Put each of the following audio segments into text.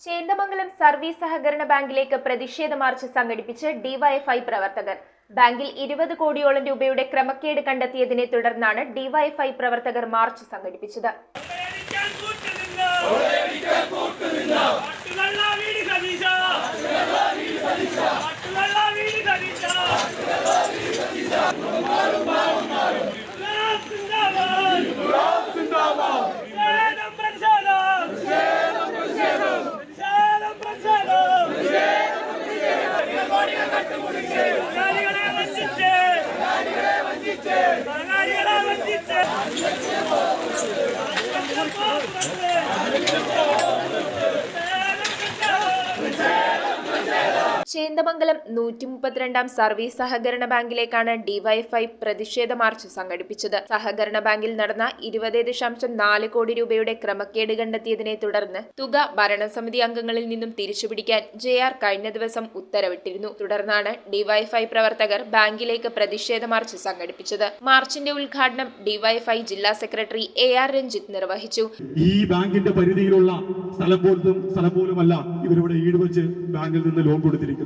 Chendamangalam service സഹകരണ ബാങ്കിലേക്ക് പ്രതിഷേധ മാർച്ച് സംഘടിപ്പിച്ച് ഡിവൈഎഫ്ഐ പ്രവർത്തകർ. ബാങ്കിൽ 20 കോടിയോളം രൂപയുടെ ക്രമക്കേട് കണ്ടെത്തിയതിനെ തുടർന്നാണ് ഡിവൈഎഫ്ഐ പ്രവർത്തകർ മാർച്ച് സംഘടിപ്പിച്ചത്. ചേന്ദമംഗലം 132 സർവീസ് സഹകരണ ബാങ്കിലേക്കാണ് ഡിവൈഎഫ്ഐ പ്രതിഷേധ മാർച്ച് സംഘടിപ്പിച്ചത്. സഹകരണ ബാങ്കിൽ നടന്ന 20.4 കോടി രൂപയുടെ ക്രമക്കേട് കണ്ടെത്തിയതിനെ തുടർന്ന് തുക ഭരണസമിതി അംഗങ്ങളിൽ നിന്നും തിരിച്ചുപിടിക്കാൻ JR കഴിഞ്ഞ ദിവസം ഉത്തരവിട്ടിരുന്നു. തുടർന്നാണ് ഡിവൈഎഫ്ഐ പ്രവർത്തകർ ബാങ്കിലേക്ക് പ്രതിഷേധ മാർച്ച് സംഘടിപ്പിച്ചത്. മാർച്ചിന്റെ ഉദ്ഘാടനം ഡിവൈഎഫ്ഐ ജില്ലാ സെക്രട്ടറി AR രഞ്ജിത്ത് നിർവഹിച്ചു. ഈ ബാങ്കിന്റെ പരിധിയിലുള്ള സ്ഥലം പോലുമല്ല ഇവരിവിടെ ഈടുവെച്ച് ബാങ്കിൽ നിന്ന് ലോൺ കൊടുത്തിരിക്കുന്നത്.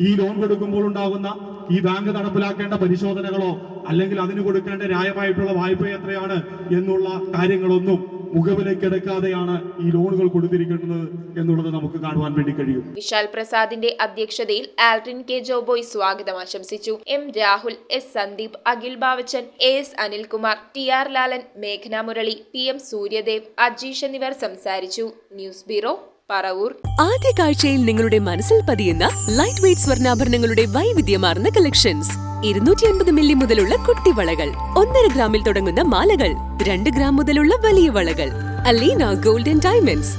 ഈ ലോൺ കൊടുക്കുമ്പോൾ ഉണ്ടാകുന്ന ഈ ബാങ്ക് നടപ്പിലാക്കേണ്ട പരിശോധനകളോ അല്ലെങ്കിൽ അതിന് കൊടുക്കേണ്ട ന്യായമായിട്ടുള്ള വായ്പ എത്രയാണ് എന്നുള്ള കാര്യങ്ങളൊന്നും മുഖവിലക്കെടുക്കാതെയാണ് ഈ ലോണുകൾ കൊടുത്തിരിക്കുന്നത് എന്നുള്ളത് നമുക്ക് കാണുവാൻ വേണ്ടി കഴിയും. വിശാൽ പ്രസാദിന്റെ അധ്യക്ഷതയിൽ ആൽട്രിൻ കെ ജോബോയ് സ്വാഗതം ആശംസിച്ചു. M Rahul, S Sandeep, Akhil Bavachan, AS Anilkumar, TR Lalan, മേഘന Murali, PM Suryadev, Ajeesh എന്നിവർ സംസാരിച്ചു. News bureau, Paravur. ആദ്യ കാഴ്ചയിൽ നിങ്ങളുടെ മനസ്സിൽ പതിയുന്ന ലൈറ്റ് വെയ്റ്റ് സ്വർണ്ണാഭരണങ്ങളുടെ വൈവിധ്യമാർന്ന കളക്ഷൻസ്. 250 മില്ലി മുതലുള്ള കുട്ടിവളകൾ, 1.5 ഗ്രാമിൽ തുടങ്ങുന്ന മാലകൾ, 2 ഗ്രാം മുതലുള്ള വലിയ വളകൾ. Aleena golden diamonds.